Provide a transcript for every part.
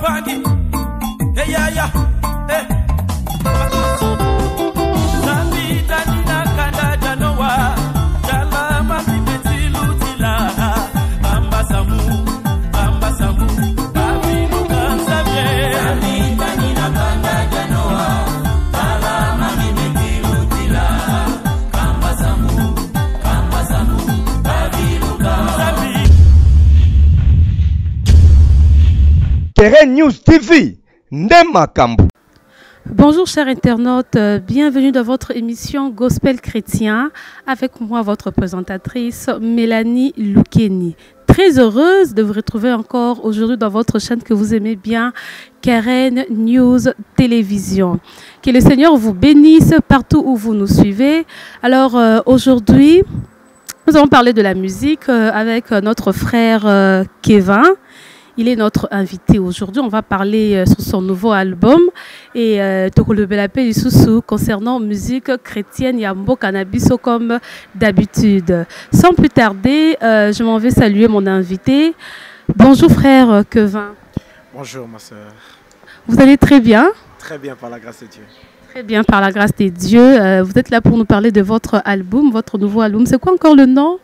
Pagi. Hey, yeah, yeah. Hey. Zambi, Danina, Kanda, Janoa. Jala, Mami, Beti, Lutila. Ambasamu, Ambasamu. Avilu, Kansabe. Zambi, Danina, Kanda, Janoa. Jala, Mami, Beti, Lutila. Ambasamu, Ambasamu. Avilu, Kansabe. Terrain News TV, Ndema Kambu. Bonjour chers internautes, bienvenue dans votre émission Gospel Chrétien avec moi votre présentatrice Mélanie Loukeni. Très heureuse de vous retrouver encore aujourd'hui dans votre chaîne que vous aimez bien, Karen News Télévision. Que le Seigneur vous bénisse partout où vous nous suivez. Alors aujourd'hui, nous allons parler de la musique avec notre frère Kevin. Il est notre invité aujourd'hui. On va parler sur son nouveau album et Tokolobelapé Isusu concernant musique chrétienne Yambo Cannabiso comme d'habitude. Sans plus tarder, je m'en vais saluer mon invité. Bonjour frère Kevin. Bonjour ma soeur. Vous allez très bien? Très bien par la grâce de Dieu. Très bien par la grâce de Dieu. Vous êtes là pour nous parler de votre album, votre nouveau album. C'est quoi encore le nom?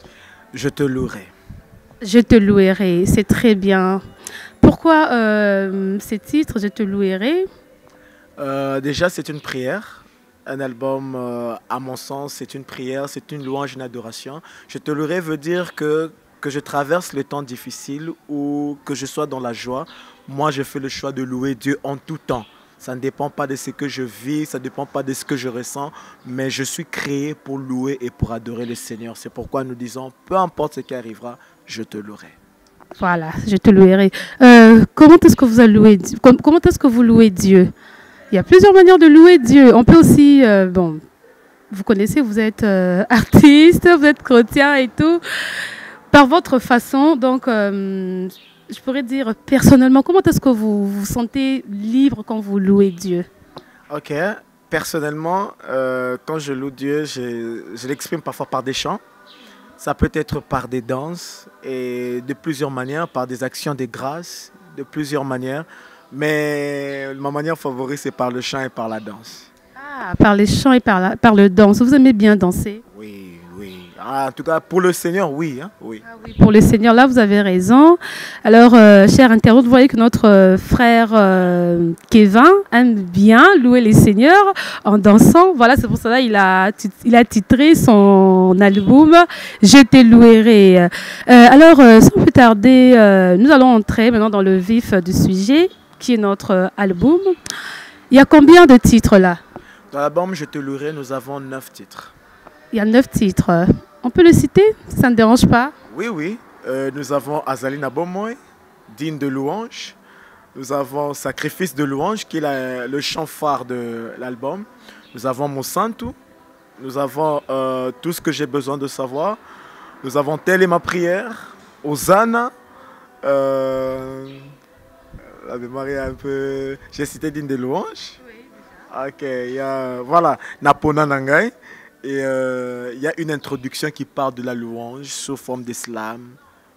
Je te louerai. Je te louerai, c'est très bien. Pourquoi ces titres, Je te louerai? Déjà, c'est une prière. Un album, à mon sens, c'est une prière, c'est une louange, une adoration. Je te louerai veut dire que je traverse le temps difficile ou que je sois dans la joie. Moi, je fais le choix de louer Dieu en tout temps. Ça ne dépend pas de ce que je vis, ça ne dépend pas de ce que je ressens, mais je suis créé pour louer et pour adorer le Seigneur. C'est pourquoi nous disons, peu importe ce qui arrivera, je te louerai. Voilà, je te louerai. Comment est-ce que vous louez Dieu? Comment est-ce que vous louez Dieu? Il y a plusieurs manières de louer Dieu. On peut aussi, bon, vous connaissez, vous êtes artiste, vous êtes chrétien et tout, par votre façon. Donc, je pourrais dire personnellement, comment est-ce que vous vous sentez libre quand vous louez Dieu? Ok, personnellement, quand je loue Dieu, je l'exprime parfois par des chants. Ça peut être par des danses et de plusieurs manières, par des actions de grâce, de plusieurs manières. Mais ma manière favorite, c'est par le chant et par la danse. Ah, par les chants et par le danse. Vous aimez bien danser? Oui, oui. Ah, en tout cas, pour le Seigneur, oui. Hein, oui. Ah oui, pour le Seigneur, là, vous avez raison. Alors, chers internautes, vous voyez que notre frère Kevin aime bien louer les seigneurs en dansant. Voilà, c'est pour cela qu'il a titré son album « Je te louerai ». Alors, sans plus tarder, nous allons entrer maintenant dans le vif du sujet, qui est notre album. Il y a combien de titres là? Dans l'album « Je te louerai », nous avons 9 titres. Il y a 9 titres. On peut le citer? Ça ne dérange pas? Oui, oui. Nous avons Azalina Bomoy, Digne de louange. Nous avons Sacrifice de louange, qui est le chant phare de l'album. Nous avons Mon Santo. Nous avons Tout ce que j'ai besoin de savoir. Nous avons Telle est ma prière. Hosanna. La mémoire est un peu... J'ai cité Digne de louange. Oui. Ok, il y a... Voilà. Napona Nangai. Et il y a une introduction qui parle de la louange sous forme de slam.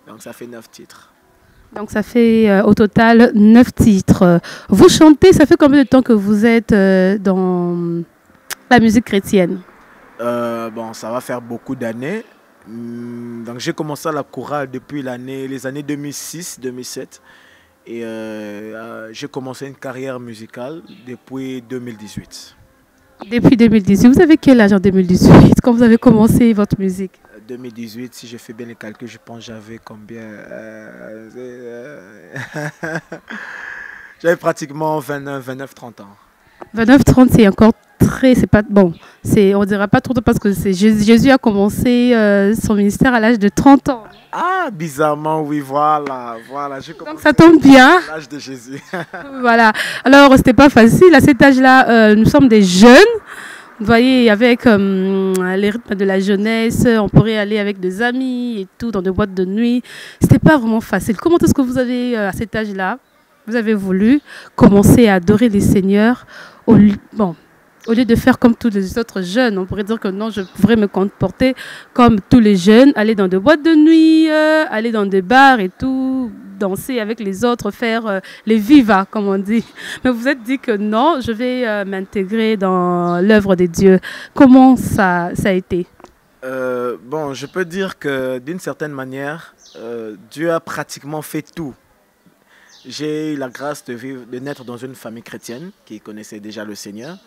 Donc ça fait 9 titres. Donc ça fait au total 9 titres. Vous chantez, ça fait combien de temps que vous êtes dans la musique chrétienne? Bon, ça va faire beaucoup d'années. Donc j'ai commencé à la chorale depuis les années 2006-2007. Et j'ai commencé une carrière musicale depuis 2018. Depuis 2018. Vous avez quel âge en 2018 quand vous avez commencé votre musique? 2018, si je fais bien les calculs, je pense que j'avais combien J'avais pratiquement 29-30 ans. 29-30, c'est encore très... C'est pas bon. On ne dira pas trop parce que Jésus a commencé son ministère à l'âge de 30 ans. Ah, bizarrement, oui, voilà. Donc ça tombe bien. À l'âge de Jésus. Voilà. Alors, c'était pas facile. À cet âge-là, nous sommes des jeunes. Vous voyez, avec les rythmes de la jeunesse, on pourrait aller avec des amis et tout, dans des boîtes de nuit. C'était pas vraiment facile. Comment est-ce que vous avez, à cet âge-là, vous avez voulu commencer à adorer les seigneurs au lieu de faire comme tous les autres jeunes? On pourrait dire que non, je pourrais me comporter comme tous les jeunes, aller dans des boîtes de nuit, aller dans des bars et tout, danser avec les autres, faire les vivas, comme on dit. Mais vous vous êtes dit que non, je vais m'intégrer dans l'œuvre de Dieu. Comment ça a été? Bon, je peux dire que d'une certaine manière, Dieu a pratiquement fait tout. J'ai eu la grâce de naître dans une famille chrétienne qui connaissait déjà le Seigneur.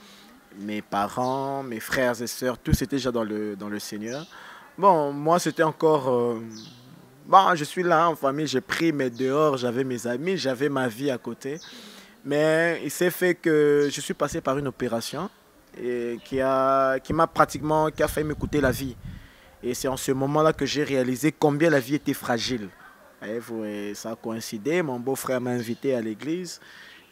Mes parents, mes frères et sœurs, tous étaient déjà dans le Seigneur. Bon, moi c'était encore... bon, je suis là en famille, j'ai pris, mais dehors j'avais mes amis, j'avais ma vie à côté. Mais il s'est fait que je suis passé par une opération et qui m'a pratiquement fait m'écouter la vie. Et c'est en ce moment-là que j'ai réalisé combien la vie était fragile. Et ça a coïncidé, mon beau-frère m'a invité à l'église.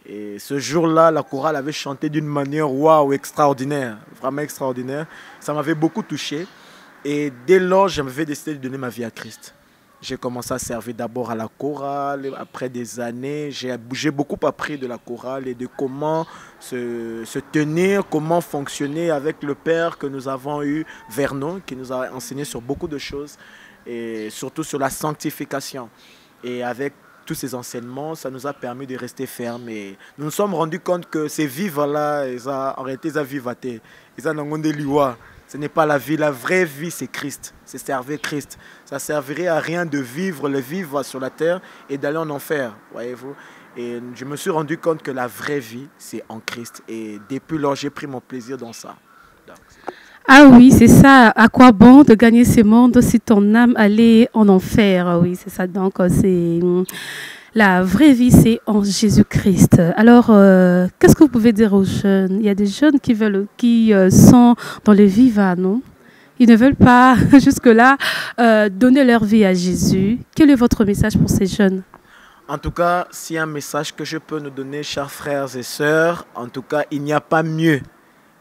Et ce jour-là, la chorale avait chanté d'une manière waouh, extraordinaire, vraiment extraordinaire. Ça m'avait beaucoup touché. Et dès lors, j'avais décidé de donner ma vie à Christ. J'ai commencé à servir d'abord à la chorale. Après des années, j'ai beaucoup appris de la chorale et de comment se tenir, comment fonctionner avec le Père que nous avons eu, Vernon, qui nous a enseigné sur beaucoup de choses. Et surtout sur la sanctification. Et avec tous ces enseignements, ça nous a permis de rester fermes. Et nous nous sommes rendus compte que ces vivres-là, en réalité, ils ont vivaté. Ils ont des liwa. Ce n'est pas la vie. La vraie vie, c'est Christ. C'est servir Christ. Ça ne servirait à rien de vivre le vivre sur la terre et d'aller en enfer. Voyez-vous. Et je me suis rendu compte que la vraie vie, c'est en Christ. Et depuis lors, j'ai pris mon plaisir dans ça. Donc, ah oui, c'est ça. À quoi bon de gagner ce monde si ton âme allait en enfer? Oui, c'est ça. Donc, c'est la vraie vie, c'est en Jésus-Christ. Alors, qu'est-ce que vous pouvez dire aux jeunes? Il y a des jeunes qui sont dans le viva, non? Ils ne veulent pas jusque-là donner leur vie à Jésus. Quel est votre message pour ces jeunes? En tout cas, s'il y a un message que je peux nous donner, chers frères et sœurs, en tout cas, il n'y a pas mieux.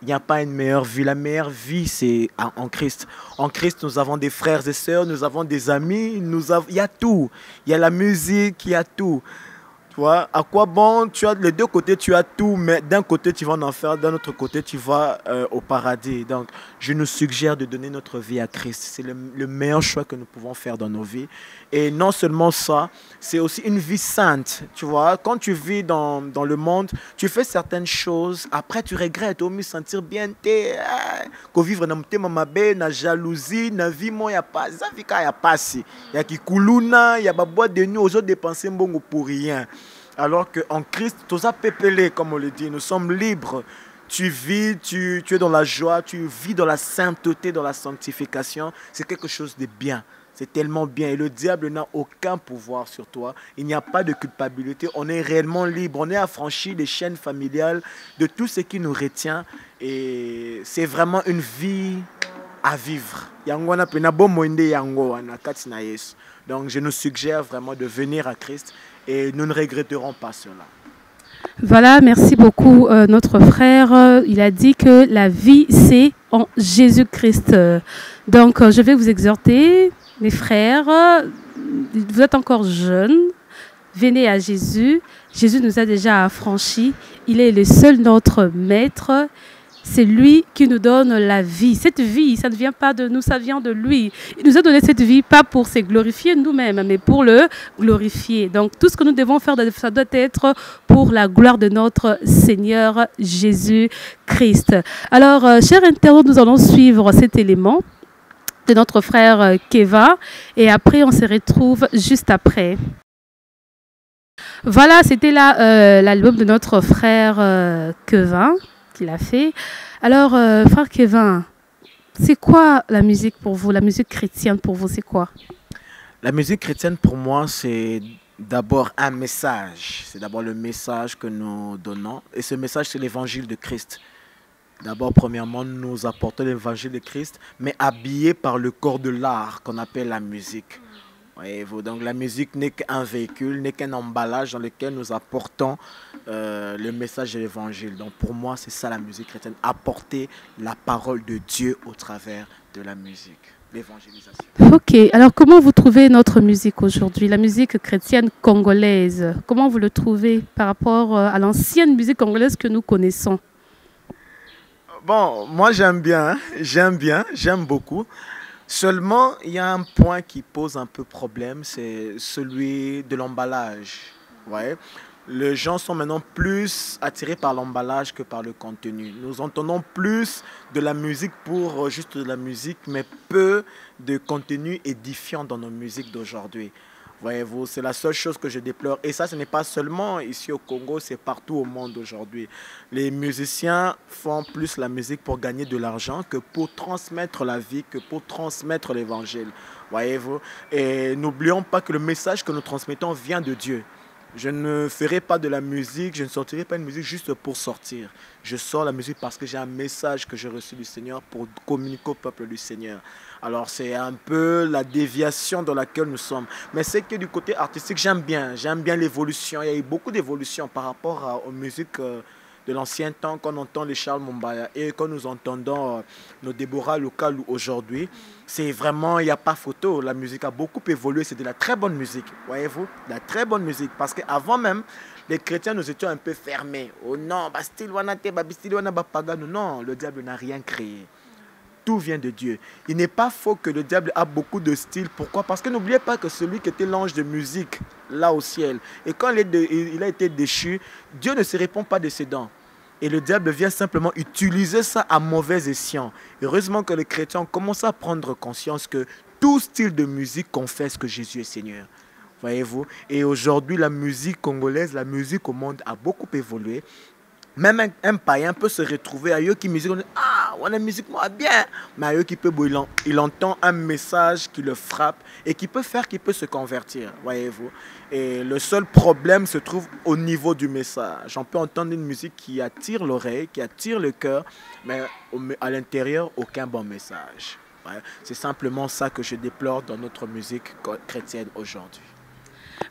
Il n'y a pas une meilleure vie. La meilleure vie, c'est en Christ. En Christ, nous avons des frères et sœurs, nous avons des amis, il y a tout. Il y a la musique, il y a tout. Tu vois, à quoi bon, tu as les deux côtés, tu as tout, mais d'un côté, tu vas en enfer, d'un autre côté, tu vas au paradis. Donc, je nous suggère de donner notre vie à Christ. C'est le meilleur choix que nous pouvons faire dans nos vies. Et non seulement ça, c'est aussi une vie sainte. Tu vois, quand tu vis dans le monde, tu fais certaines choses, après tu regrettes, au mieux sentir bien, qu'au vivre dans la jalousie, dans la vie, il n'y a pas, il y a pas si. Il y a qui kuluna, il y a pas boîte de nuit, aux autres dépenser pour rien. Alors qu'en Christ, tout ça pépélé, comme on le dit, nous sommes libres. Tu vis, tu es dans la joie, tu vis dans la sainteté, dans la sanctification. C'est quelque chose de bien. C'est tellement bien. Et le diable n'a aucun pouvoir sur toi. Il n'y a pas de culpabilité. On est réellement libre. On est affranchi des chaînes familiales, de tout ce qui nous retient. Et c'est vraiment une vie à vivre. Donc je nous suggère vraiment de venir à Christ et nous ne regretterons pas cela. Voilà, merci beaucoup notre frère. Il a dit que la vie c'est en Jésus-Christ. Donc je vais vous exhorter, les frères, vous êtes encore jeunes, venez à Jésus. Jésus nous a déjà affranchis. Il est le seul notre maître. C'est lui qui nous donne la vie. Cette vie, ça ne vient pas de nous, ça vient de lui. Il nous a donné cette vie, pas pour se glorifier nous-mêmes, mais pour le glorifier. Donc, tout ce que nous devons faire, ça doit être pour la gloire de notre Seigneur Jésus-Christ. Alors, chers internautes, nous allons suivre cet élément de notre frère Keva. Et après, on se retrouve juste après. Voilà, c'était là l'album de notre frère Kevin. Qu'il a fait. Alors, frère Kevin, c'est quoi la musique pour vous? La musique chrétienne pour vous, c'est quoi? La musique chrétienne pour moi, c'est d'abord un message. C'est d'abord le message que nous donnons. Et ce message, c'est l'évangile de Christ. D'abord, premièrement, nous apportons l'évangile de Christ, mais habillé par le corps de l'art qu'on appelle la musique. Voyez-vous, donc la musique n'est qu'un véhicule, n'est qu'un emballage dans lequel nous apportons le message de l'évangile. Donc pour moi, c'est ça la musique chrétienne, apporter la parole de Dieu au travers de la musique, l'évangélisation. Ok, alors comment vous trouvez notre musique aujourd'hui, la musique chrétienne congolaise? Comment vous le trouvez par rapport à l'ancienne musique congolaise que nous connaissons? Bon, moi j'aime bien, j'aime beaucoup. Seulement, il y a un point qui pose un peu problème, c'est celui de l'emballage. Ouais. Les gens sont maintenant plus attirés par l'emballage que par le contenu. Nous entendons plus de la musique pour juste de la musique, mais peu de contenu édifiant dans nos musiques d'aujourd'hui. Voyez-vous, c'est la seule chose que je déplore. Et ça, ce n'est pas seulement ici au Congo, c'est partout au monde aujourd'hui. Les musiciens font plus la musique pour gagner de l'argent que pour transmettre la vie, que pour transmettre l'évangile. Voyez-vous. Et n'oublions pas que le message que nous transmettons vient de Dieu. Je ne ferai pas de la musique, je ne sortirai pas une musique juste pour sortir. Je sors la musique parce que j'ai un message que j'ai reçu du Seigneur pour communiquer au peuple du Seigneur. Alors c'est un peu la déviation dans laquelle nous sommes. Mais c'est que du côté artistique, j'aime bien l'évolution. Il y a eu beaucoup d'évolution par rapport aux musiques de l'ancien temps, quand on entend les Charles Mumbaya et quand nous entendons nos Déborah Lukalu aujourd'hui. C'est vraiment, il n'y a pas photo. La musique a beaucoup évolué. C'est de la très bonne musique, voyez-vous, de la très bonne musique. Parce qu'avant même, les chrétiens, nous étions un peu fermés. Oh non, non, le diable n'a rien créé. Tout vient de Dieu. Il n'est pas faux que le diable a beaucoup de styles. Pourquoi? Parce que n'oubliez pas que celui qui était l'ange de musique, là au ciel, et quand il a été déchu, Dieu ne se répond pas de ses dents. Et le diable vient simplement utiliser ça à mauvais escient. Heureusement que les chrétiens ont commencé à prendre conscience que tout style de musique confesse que Jésus est Seigneur. Voyez-vous? Et aujourd'hui, la musique congolaise, la musique au monde a beaucoup évolué. Même un païen peut se retrouver ailleurs qui musique, on dit, ah, on a musique moi bien, mais ailleurs qui peut, il entend un message qui le frappe et qui peut faire qu'il peut se convertir, voyez-vous. Et le seul problème se trouve au niveau du message. On peut entendre une musique qui attire l'oreille, qui attire le cœur, mais à l'intérieur, aucun bon message. Ouais. C'est simplement ça que je déplore dans notre musique chrétienne aujourd'hui.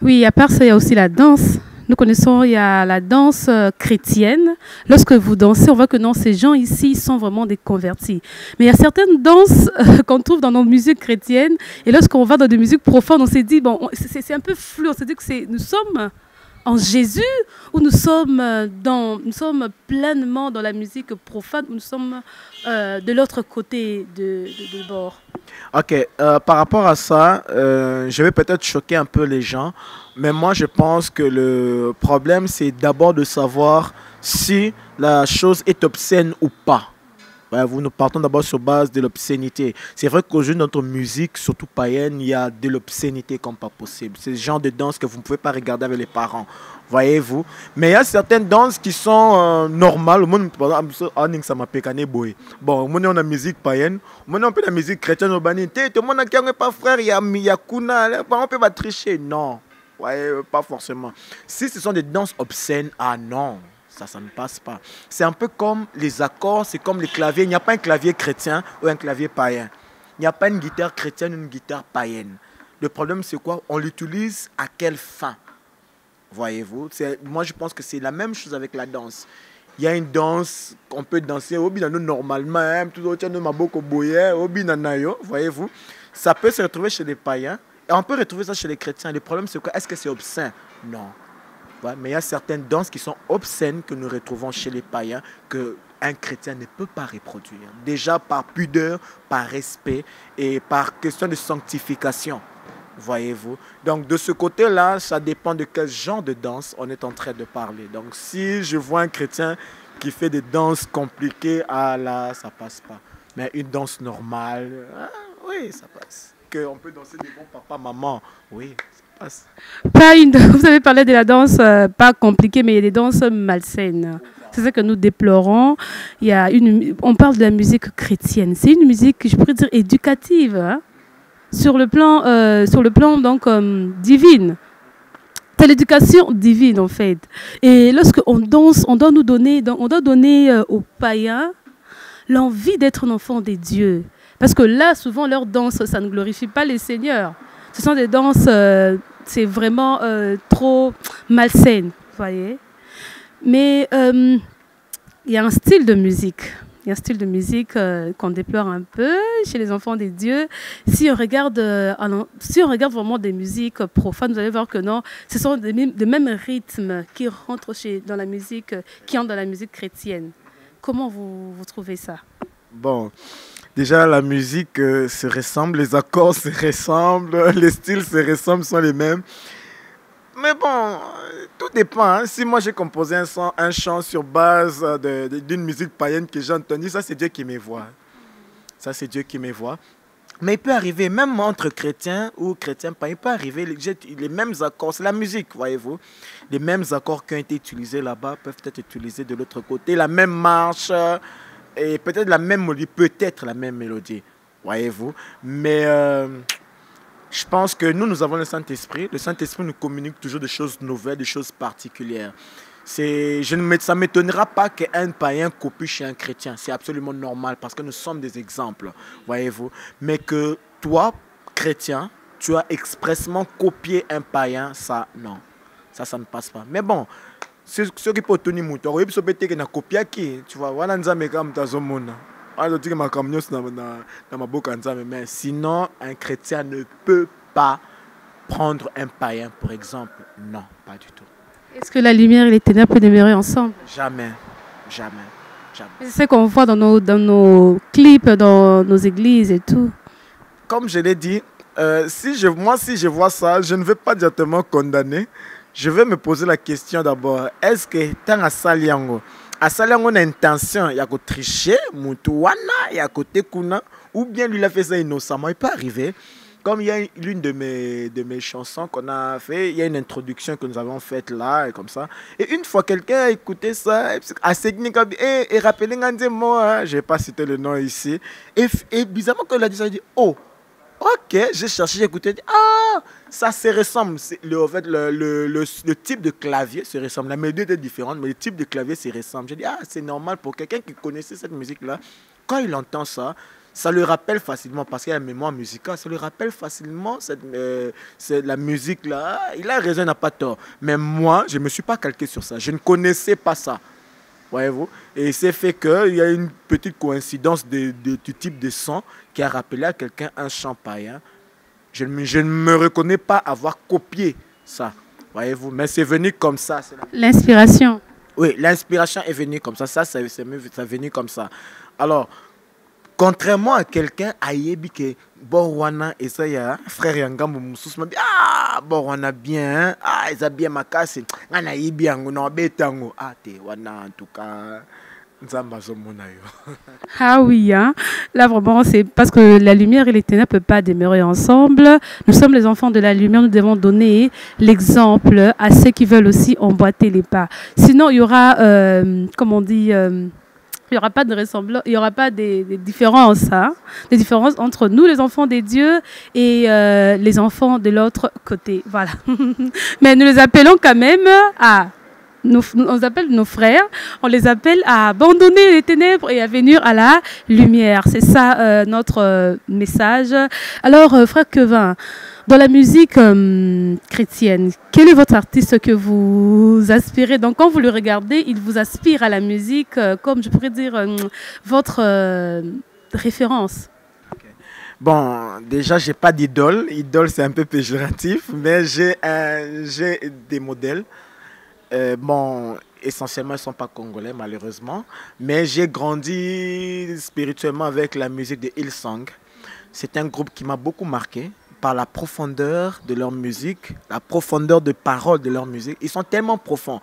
Oui, à part ça, il y a aussi la danse. Nous connaissons, il y a la danse chrétienne. Lorsque vous dansez, on voit que non, ces gens ici sont vraiment des convertis. Mais il y a certaines danses qu'on trouve dans nos musiques chrétiennes. Et lorsqu'on va dans des musiques profanes, on s'est dit, bon, c'est un peu flou. On s'est dit que nous sommes en Jésus ou nous sommes pleinement dans la musique profane ou nous sommes de l'autre côté de bord. Ok, par rapport à ça, je vais peut-être choquer un peu les gens, mais moi je pense que le problème c'est d'abord de savoir si la chose est obscène ou pas. Ouais, nous partons d'abord sur base de l'obscénité. C'est vrai qu'aujourd'hui, notre musique, surtout païenne, il y a de l'obscénité comme pas possible. C'est le genre de danse que vous ne pouvez pas regarder avec les parents. Voyez-vous? Mais il y a certaines danses qui sont normales. Bon, on a la musique païenne. On a la musique chrétienne. Tout le monde n'a pas frère. Il y a Kuna. On peut pas tricher. Non. Ouais, pas forcément. Si ce sont des danses obscènes, ah non. Ça ne passe pas. C'est un peu comme les accords, c'est comme les claviers. Il n'y a pas un clavier chrétien ou un clavier païen. Il n'y a pas une guitare chrétienne ou une guitare païenne. Le problème, c'est quoi? On l'utilise à quelle fin? Voyez-vous? Moi, je pense que c'est la même chose avec la danse. Il y a une danse qu'on peut danser normalement, voyez-vous? Ça peut se retrouver chez les païens et on peut retrouver ça chez les chrétiens. Le problème, c'est quoi? Est-ce que c'est obscène? Non. Ouais, mais il y a certaines danses qui sont obscènes que nous retrouvons chez les païens qu'un chrétien ne peut pas reproduire. Déjà par pudeur, par respect et par question de sanctification. Voyez-vous. Donc de ce côté-là, ça dépend de quel genre de danse on est en train de parler. Donc si je vois un chrétien qui fait des danses compliquées, ah là, ça passe pas. Mais une danse normale, oui, ça passe. Qu'on peut danser devant papa, maman, oui. Vous avez parlé de la danse pas compliquée, mais il y a des danses malsaines. C'est ça que nous déplorons. On parle de la musique chrétienne. C'est une musique, je pourrais dire, éducative, hein, sur le plan donc divine. C'est l'éducation divine en fait. Et lorsqu'on danse, on doit donner aux païens l'envie d'être un enfant des dieux. Parce que là, souvent, leur danse, ça ne glorifie pas les seigneurs. Ce sont des danses, c'est vraiment trop malsaines, vous voyez. Mais il y a un style de musique. Il y a un style de musique qu'on déplore un peu chez les enfants des dieux. Si on regarde vraiment des musiques profanes, vous allez voir que non, ce sont des mêmes rythmes qui rentrent dans la musique, qui entrent dans la musique chrétienne. Comment vous trouvez ça? Bon. Déjà, la musique se ressemble, les accords se ressemblent, les styles se ressemblent, sont les mêmes. Mais bon, tout dépend. Hein. Si moi j'ai composé un chant sur base d'une musique païenne que j'ai entendue, ça c'est Dieu qui me voit. Ça c'est Dieu qui me voit. Mais il peut arriver, même entre chrétiens ou chrétiens païens, il peut arriver les mêmes accords. C'est la musique, voyez-vous. Les mêmes accords qui ont été utilisés là-bas peuvent être utilisés de l'autre côté. La même marche et peut-être la même mélodie, voyez-vous. Mais je pense que nous avons le Saint-Esprit. Le Saint-Esprit nous communique toujours des choses nouvelles, des choses particulières. Ça ne m'étonnera pas qu'un païen copie chez un chrétien. C'est absolument normal parce que nous sommes des exemples, voyez-vous. Mais que toi, chrétien, tu as expressement copié un païen, ça, non. Ça ne passe pas. Mais bon, ceux qui peuvent tenir mon tour, ils peuvent être copié qui, tu vois, voilà, nous avons mais sinon, un chrétien ne peut pas prendre un païen, par exemple. Non, pas du tout. Est-ce que la lumière et les ténèbres peuvent demeurer ensemble? Jamais, jamais, jamais. C'est ce qu'on voit dans nos clips, dans nos églises et tout. Comme je l'ai dit, si je vois ça, je ne vais pas directement condamner. Je vais me poser la question d'abord. Est-ce que tant à Saliango, on a intention, il y a tricher, il y a tekuna, ou bien lui a fait ça innocemment, il peut arriver. Comme il y a l'une de mes chansons qu'on a fait, il y a une introduction que nous avons faite là, et comme ça. Et une fois quelqu'un a écouté ça, et rappelé moi, je ne vais pas citer le nom ici, et bizarrement quand il a dit ça, il dit, oh, ok, j'ai cherché, j'ai écouté, ah, ça se ressemble. Le type de clavier se ressemble. La mélodie était différente, mais le type de clavier se ressemble. J'ai dit, ah, c'est normal pour quelqu'un qui connaissait cette musique-là. Quand il entend ça, ça le rappelle facilement, parce qu'il a une mémoire musicale, ça le rappelle facilement la musique-là. Il a raison, il n'a pas tort. Mais moi, je ne me suis pas calqué sur ça. Je ne connaissais pas ça. Voyez-vous? Et c'est fait qu'il y a une petite coïncidence du type de son qui a rappelé à quelqu'un un chant païen. Je ne me reconnais pas avoir copié ça. Voyez-vous? Mais c'est venu comme ça. L'inspiration. Oui, l'inspiration est venue comme ça. Ça c'est venu comme ça. Alors, contrairement à quelqu'un, Ayebi que Borwana et ça y a frère Yangambo Moussous m'a dit ah Borwana bien, ah ils a bien ma casse, on a Ayebi Yango non betango, ah te wana en tout cas. Ah oui, hein? Là vraiment c'est parce que la lumière et les ténèbres ne peuvent pas demeurer ensemble. Nous sommes les enfants de la lumière, nous devons donner l'exemple à ceux qui veulent aussi emboîter les pas. Sinon il y aura, comme on dit, il n'y aura pas de ressemblance, il n'y aura pas des différences, hein? Des différences entre nous, les enfants des dieux, et les enfants de l'autre côté. Voilà. Mais nous les appelons quand même à... on appelle nos frères, on les appelle à abandonner les ténèbres et à venir à la lumière. C'est ça notre message. Alors, frère Kevin, dans la musique chrétienne, quel est votre artiste que vous aspirez? Donc, quand vous le regardez, il vous aspire à la musique, comme je pourrais dire, votre référence. Okay. Bon, déjà, je n'ai pas d'idole. Idole, c'est un peu péjoratif, mais j'ai des modèles. Bon, essentiellement, ils ne sont pas congolais, malheureusement. Mais j'ai grandi spirituellement avec la musique de Hillsong. C'est un groupe qui m'a beaucoup marqué par la profondeur de leur musique, la profondeur de paroles de leur musique. Ils sont tellement profonds,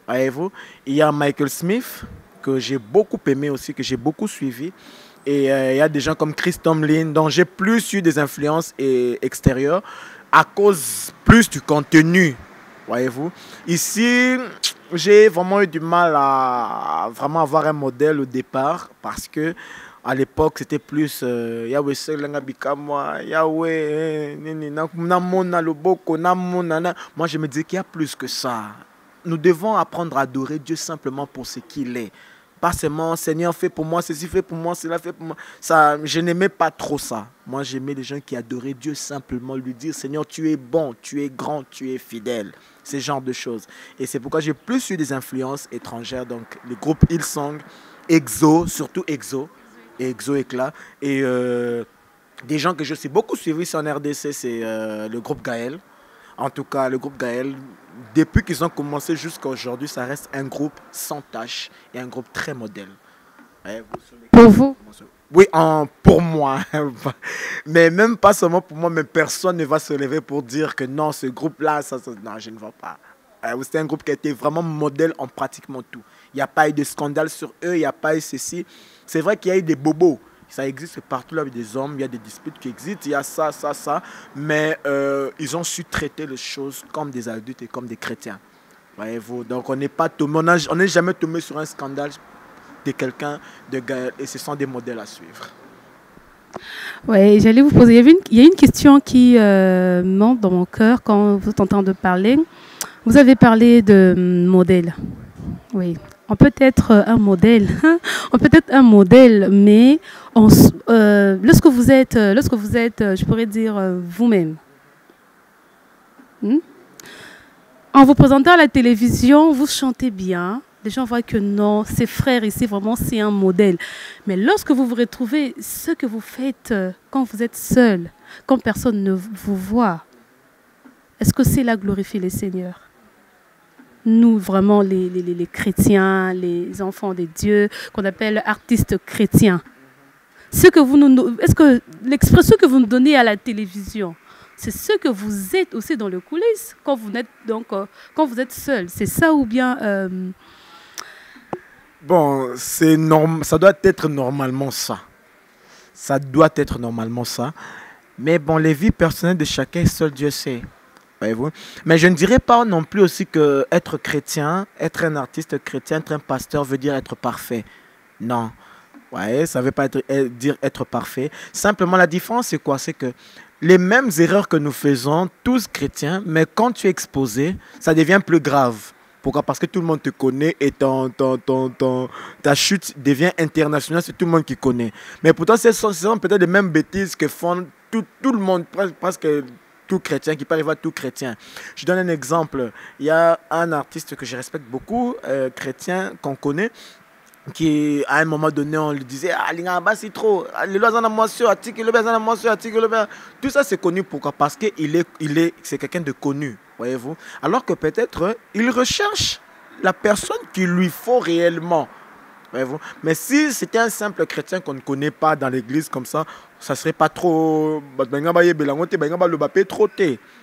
voyez-vous. Il y a Michael Smith, que j'ai beaucoup aimé aussi, que j'ai beaucoup suivi. Et il y a des gens comme Chris Tomlin, dont j'ai plus eu des influences extérieures à cause plus du contenu. Voyez-vous, ici, j'ai vraiment eu du mal à vraiment avoir un modèle au départ parce que à l'époque, c'était plus Yahweh moi, je me disais qu'il y a plus que ça. Nous devons apprendre à adorer Dieu simplement pour ce qu'il est. Pas seulement, Seigneur, fais pour moi, ceci fait pour moi, cela fait pour moi. Ça, je n'aimais pas trop ça. Moi, j'aimais les gens qui adoraient Dieu simplement, lui dire, Seigneur, tu es bon, tu es grand, tu es fidèle. Ce genre de choses. Et c'est pourquoi j'ai plus eu des influences étrangères. Donc, le groupe Hillsong, EXO, surtout EXO, et EXO Éclat. Et des gens que je suis beaucoup suivis sur en RDC, c'est le groupe Gaël. En tout cas, le groupe Gaël, depuis qu'ils ont commencé jusqu'à aujourd'hui, ça reste un groupe sans tâche et un groupe très modèle. Pour vous? Oui, pour moi. Mais même pas seulement pour moi, mais personne ne va se lever pour dire que non, ce groupe-là, non, je ne vois pas. C'est un groupe qui a été vraiment modèle en pratiquement tout. Il n'y a pas eu de scandale sur eux, il n'y a pas eu ceci. C'est vrai qu'il y a eu des bobos. Ça existe partout là avec des hommes, il y a des disputes qui existent, il y a ça. Mais ils ont su traiter les choses comme des adultes et comme des chrétiens. Voyez-vous, donc on n'est pas tombé, on n'est jamais tombé sur un scandale de quelqu'un de Gaël et ce sont des modèles à suivre. Oui, j'allais vous poser, il y a une question qui monte dans mon cœur quand vous êtes en train de parler. Vous avez parlé de modèle. Oui, on peut être un modèle, on peut être un modèle, mais lorsque vous êtes, je pourrais dire vous-même. En vous présentant à la télévision, vous chantez bien. Les gens voient que non, ces frères ici, vraiment, c'est un modèle. Mais lorsque vous vous retrouvez, ce que vous faites quand vous êtes seul, quand personne ne vous voit, est-ce que c'est là glorifier le Seigneur? Nous, vraiment, les chrétiens, les enfants de Dieu, qu'on appelle artistes chrétiens. Est-ce que l'expression que vous nous donnez à la télévision, c'est ce que vous êtes aussi dans le coulisses quand vous êtes seul? C'est ça ou bien... Bon, ça doit être normalement ça. Ça doit être normalement ça. Mais bon, les vies personnelles de chacun, seul Dieu sait. Voyez-vous? Mais je ne dirais pas non plus aussi que être chrétien, être un artiste chrétien, être un pasteur veut dire être parfait. Non. Ouais, ça ne veut pas dire être parfait. Simplement, la différence, c'est quoi? C'est que les mêmes erreurs que nous faisons, tous chrétiens, mais quand tu es exposé, ça devient plus grave. Pourquoi? Parce que tout le monde te connaît et ta chute devient internationale, c'est tout le monde qui connaît. Mais pourtant, ce sont peut-être les mêmes bêtises que font tout le monde, presque tout chrétien, qui peut arriver à tout chrétien. Je donne un exemple. Il y a un artiste que je respecte beaucoup, chrétien, qu'on connaît, qui à un moment donné on lui disait c'est trop, tout ça c'est connu. Pourquoi? Parce que c'est quelqu'un de connu, voyez-vous, alors que peut-être il recherche la personne qu'il lui faut réellement, voyez-vous. Mais si c'était un simple chrétien qu'on ne connaît pas dans l'église comme ça serait pas trop,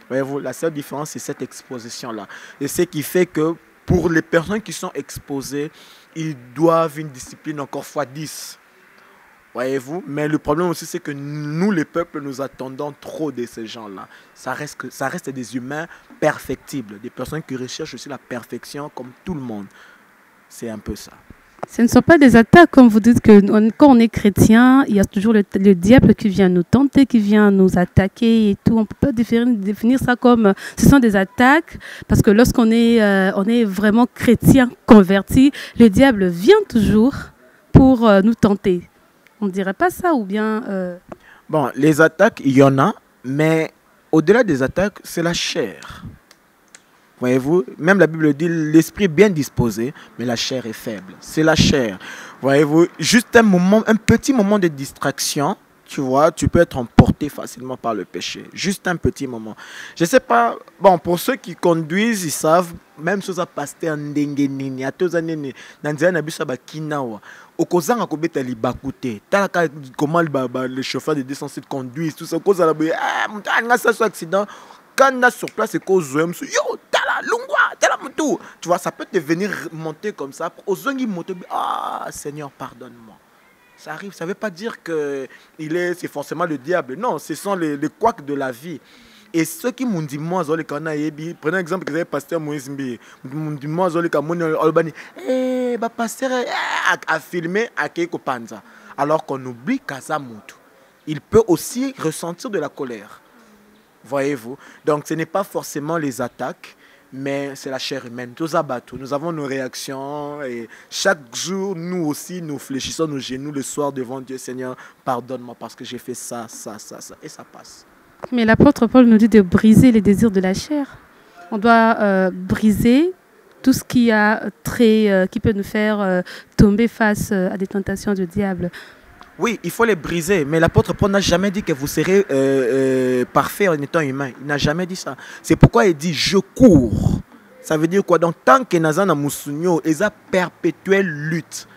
voyez-vous. La seule différence c'est cette exposition là, et ce qui fait que pour les personnes qui sont exposées, ils doivent une discipline encore fois 10. Voyez-vous? Mais le problème aussi, c'est que nous, les peuples, nous attendons trop de ces gens-là. Ça reste des humains perfectibles, des personnes qui recherchent aussi la perfection comme tout le monde. C'est un peu ça. Ce ne sont pas des attaques, comme vous dites, que quand on est chrétien, il y a toujours le diable qui vient nous tenter, qui vient nous attaquer et tout. On ne peut pas définir ça comme... Ce sont des attaques, parce que lorsqu'on est vraiment chrétien, converti, le diable vient toujours pour nous tenter. On ne dirait pas ça ou bien... Bon, les attaques, il y en a, mais au-delà des attaques, c'est la chair. Voyez-vous, même la Bible dit l'esprit est bien disposé, mais la chair est faible. C'est la chair. Voyez-vous, juste un petit moment de distraction, tu vois, tu peux être emporté facilement par le péché. Juste un petit moment. Je ne sais pas, bon, pour ceux qui conduisent, ils savent, même chose à passer en dengenini, à tous années, dans les années, okozanga kobeta libakute talaka comment le chauffeur de 207 conduit tout ça cause à la ça accident quand on est sur place et cause yo tala lungwa tala mutu, tu vois, ça peut te venir monter comme ça ozongi moto, Seigneur pardonne-moi. Ça arrive, ça ne veut pas dire que c'est forcément le diable. Non, ce sont les couacs de la vie. Et ceux qui m'ont dit, moi, prenez un exemple que vous avez pasteur Moïse Mbi. M'ont dit, moi, pasteur a filmé à Keiko Panza. Alors qu'on oublie Kazamutu. Il peut aussi ressentir de la colère. Voyez-vous? Donc, ce n'est pas forcément les attaques, mais c'est la chair humaine. Nous avons nos réactions et chaque jour, nous aussi, nous fléchissons nos genoux le soir devant Dieu. Seigneur, pardonne-moi parce que j'ai fait ça. Et ça passe. Mais l'apôtre Paul nous dit de briser les désirs de la chair. On doit briser tout ce qui peut nous faire tomber face à des tentations du diable. Oui, il faut les briser. Mais l'apôtre Paul n'a jamais dit que vous serez parfait en étant humain. Il n'a jamais dit ça. C'est pourquoi il dit « je cours ». Ça veut dire quoi? Donc, tant que nous avons une perpétuelle lutte.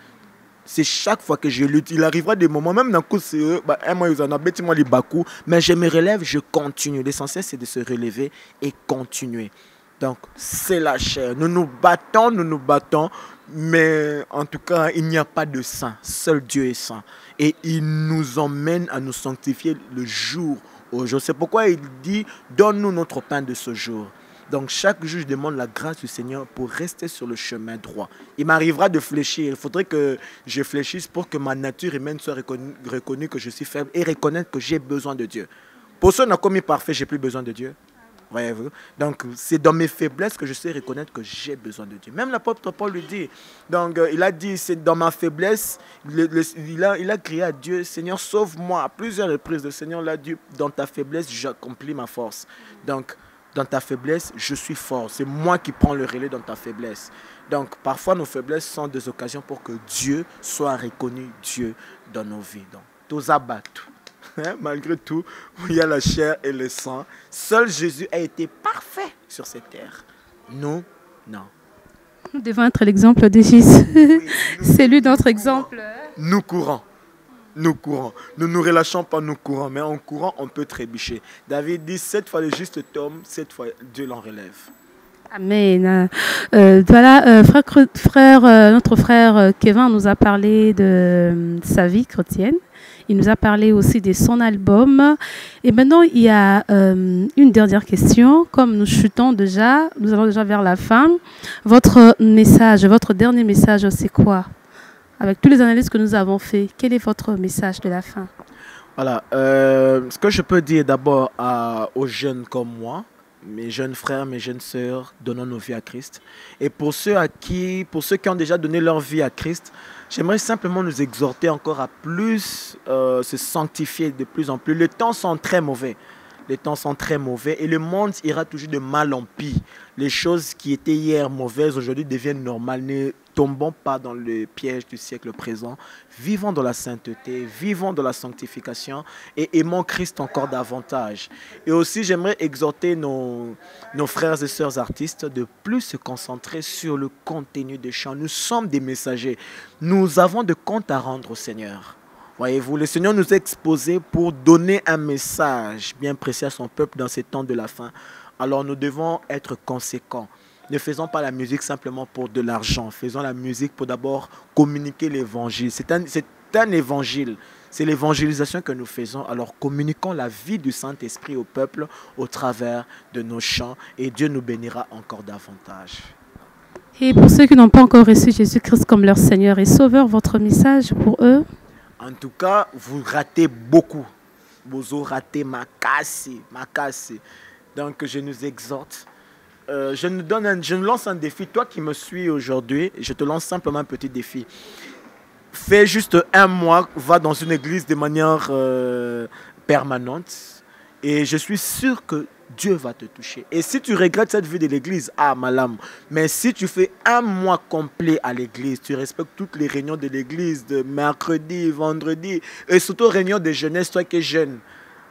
C'est chaque fois que je lutte. Il arrivera des moments, même dans le coup, un mois, ils en ont bêté, moi, les bas-coups. Mais je me relève, je continue. L'essentiel, c'est de se relever et continuer. Donc, c'est la chair. Nous nous battons. Mais en tout cas, il n'y a pas de saint. Seul Dieu est saint. Et il nous emmène à nous sanctifier le jour au jour. C'est pourquoi il dit, donne-nous notre pain de ce jour. Donc chaque jour, je demande la grâce du Seigneur pour rester sur le chemin droit. Il m'arrivera de fléchir. Il faudrait que je fléchisse pour que ma nature humaine soit reconnue que je suis faible et reconnaître que j'ai besoin de Dieu. Pour ceux qui ont commis parfait, j'ai plus besoin de Dieu. Voyez-vous? Donc c'est dans mes faiblesses que je sais reconnaître que j'ai besoin de Dieu. Même l'apôtre Paul le dit. Donc il a dit, c'est dans ma faiblesse, il a crié à Dieu, Seigneur, sauve-moi. À plusieurs reprises, le Seigneur l'a dit, dans ta faiblesse, j'accomplis ma force. Donc, dans ta faiblesse, je suis fort. C'est moi qui prends le relais dans ta faiblesse. Donc, parfois, nos faiblesses sont des occasions pour que Dieu soit reconnu, Dieu, dans nos vies. Donc, tous abattus. Malgré tout, il y a la chair et le sang. Seul Jésus a été parfait sur cette terre. Nous, non. Nous devons être l'exemple de Jésus. Oui, c'est lui notre exemple. Nous courons. Nous courons. Nous ne nous relâchons pas, nous courons. Mais en courant, on peut trébucher. David dit, 7 fois le juste tombe, 7 fois Dieu l'en relève. Amen. Voilà, notre frère Kevin nous a parlé de sa vie chrétienne. Il nous a parlé aussi de son album. Et maintenant, il y a une dernière question. Comme nous chutons déjà, nous allons déjà vers la fin. Votre message, votre dernier message, c'est quoi? Avec toutes les analyses que nous avons faites, quel est votre message de la fin? Voilà. Ce que je peux dire d'abord aux jeunes comme moi, mes jeunes frères, mes jeunes sœurs, donnons nos vies à Christ. Et pour ceux qui ont déjà donné leur vie à Christ, j'aimerais simplement nous exhorter encore à plus se sanctifier de plus en plus. Les temps sont très mauvais. Les temps sont très mauvais et le monde ira toujours de mal en pis. Les choses qui étaient hier mauvaises, aujourd'hui deviennent normales. Ne tombons pas dans le piège du siècle présent. Vivons dans la sainteté, vivons dans la sanctification et aimons Christ encore davantage. Et aussi, j'aimerais exhorter nos frères et sœurs artistes de plus se concentrer sur le contenu des chants. Nous sommes des messagers. Nous avons de comptes à rendre au Seigneur. Voyez-vous, le Seigneur nous a exposés pour donner un message bien précis à son peuple dans ces temps de la fin. Alors nous devons être conséquents. Ne faisons pas la musique simplement pour de l'argent. Faisons la musique pour d'abord communiquer l'évangile. C'est un évangile. C'est l'évangélisation que nous faisons. Alors communiquons la vie du Saint-Esprit au peuple au travers de nos chants. Et Dieu nous bénira encore davantage. Et pour ceux qui n'ont pas encore reçu Jésus-Christ comme leur Seigneur et Sauveur, votre message pour eux? En tout cas, vous ratez beaucoup. Vous ratez ma casse. Donc, je nous exhorte. Je nous lance un défi. Toi qui me suis aujourd'hui, je te lance simplement un petit défi. Fais juste un mois, va dans une église de manière permanente. Et je suis sûr que Dieu va te toucher. Et si tu regrettes cette vie de l'église, malam. Mais si tu fais un mois complet à l'église, tu respectes toutes les réunions de l'église, de mercredi, vendredi, et surtout réunions de jeunesse, toi qui es jeune.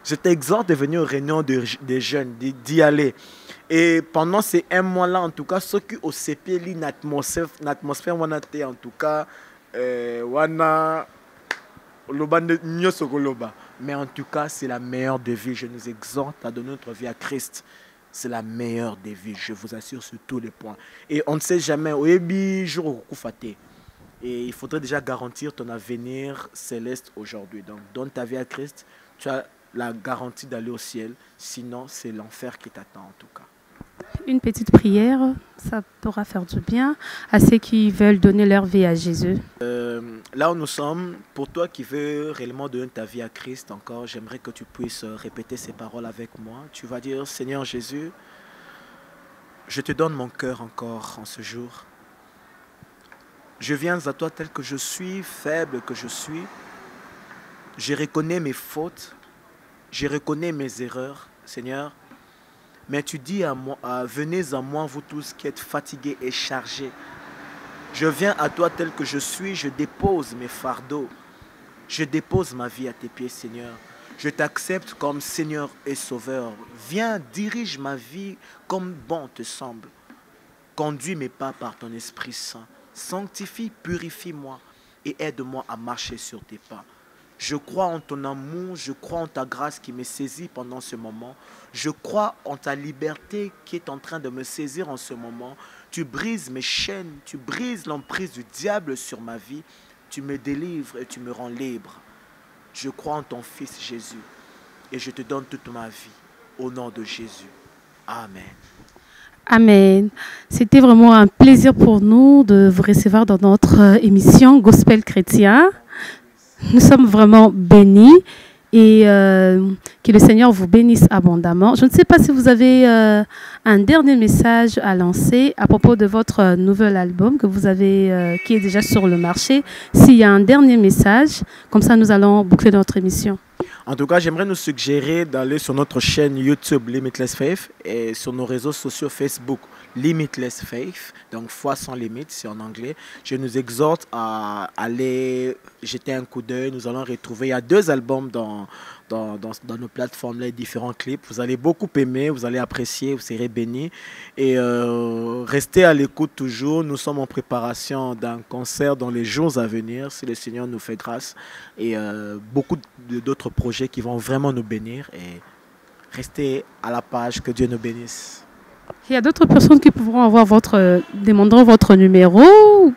Je t'exhorte de venir aux réunions des jeunes, d'y aller. Et pendant ces un mois-là, en tout cas, ceux qui au CP, l'atmosphère, en tout cas, mais en tout cas, c'est la meilleure des vies. Je nous exhorte à donner notre vie à Christ. C'est la meilleure des vies, je vous assure sur tous les points. Et on ne sait jamais, et il faudrait déjà garantir ton avenir céleste aujourd'hui. Donc, donne ta vie à Christ, tu as la garantie d'aller au ciel. Sinon, c'est l'enfer qui t'attend en tout cas. Une petite prière, ça pourra faire du bien à ceux qui veulent donner leur vie à Jésus. Là où nous sommes, pour toi qui veux réellement donner ta vie à Christ encore, j'aimerais que tu puisses répéter ces paroles avec moi. Tu vas dire, Seigneur Jésus, je te donne mon cœur encore en ce jour. Je viens à toi tel que je suis, faible que je suis. Je reconnais mes fautes, je reconnais mes erreurs, Seigneur. Mais tu dis à moi, venez à moi, vous tous qui êtes fatigués et chargés. Je viens à toi tel que je suis, je dépose mes fardeaux. Je dépose ma vie à tes pieds, Seigneur. Je t'accepte comme Seigneur et Sauveur. Viens, dirige ma vie comme bon te semble. Conduis mes pas par ton Esprit Saint. Sanctifie, purifie-moi. et aide-moi à marcher sur tes pas. Je crois en ton amour, je crois en ta grâce qui me saisit pendant ce moment. Je crois en ta liberté qui est en train de me saisir en ce moment. Tu brises mes chaînes, tu brises l'emprise du diable sur ma vie. Tu me délivres et tu me rends libre. Je crois en ton Fils Jésus et je te donne toute ma vie. Au nom de Jésus. Amen. Amen. C'était vraiment un plaisir pour nous de vous recevoir dans notre émission Gospel Chrétien. Nous sommes vraiment bénis et que le Seigneur vous bénisse abondamment. Je ne sais pas si vous avez un dernier message à lancer à propos de votre nouvel album que vous avez, qui est déjà sur le marché. S'il y a un dernier message, comme ça nous allons boucler notre émission. En tout cas, j'aimerais nous suggérer d'aller sur notre chaîne YouTube Limitless Faith et sur nos réseaux sociaux Facebook Limitless Faith, donc foi sans limite, c'est en anglais. Je nous exhorte à aller jeter un coup d'œil. Nous allons retrouver, il y a 2 albums dans nos plateformes, les différents clips. Vous allez beaucoup aimer, vous allez apprécier, vous serez bénis. Et restez à l'écoute toujours. Nous sommes en préparation d'un concert dans les jours à venir, si le Seigneur nous fait grâce. Et beaucoup d'autres projets qui vont vraiment nous bénir. Et restez à la page, que Dieu nous bénisse. Il y a d'autres personnes qui pourront avoir demanderont votre numéro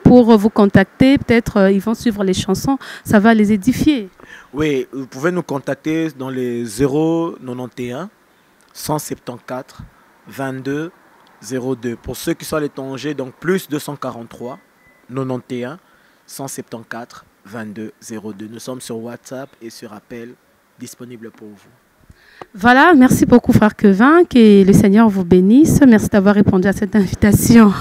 pour vous contacter. Peut-être ils vont suivre les chansons. Ça va les édifier. Oui, vous pouvez nous contacter dans les 091 174 22 02. Pour ceux qui sont à l'étranger, donc plus 243 91 174 22 02. Nous sommes sur WhatsApp et sur appel, disponibles pour vous. Voilà, merci beaucoup frère Kevin, que le Seigneur vous bénisse. Merci d'avoir répondu à cette invitation.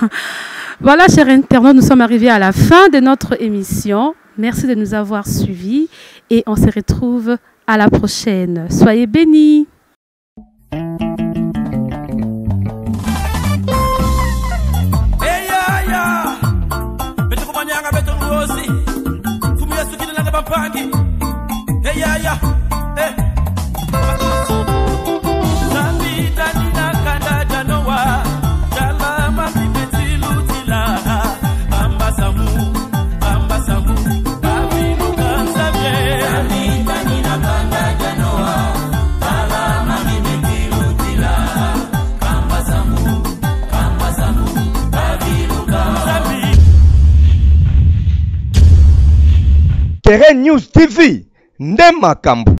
Voilà, chers internautes, nous sommes arrivés à la fin de notre émission. Merci de nous avoir suivis et on se retrouve à la prochaine. Soyez bénis. Terrain News TV, Ndema Kambu.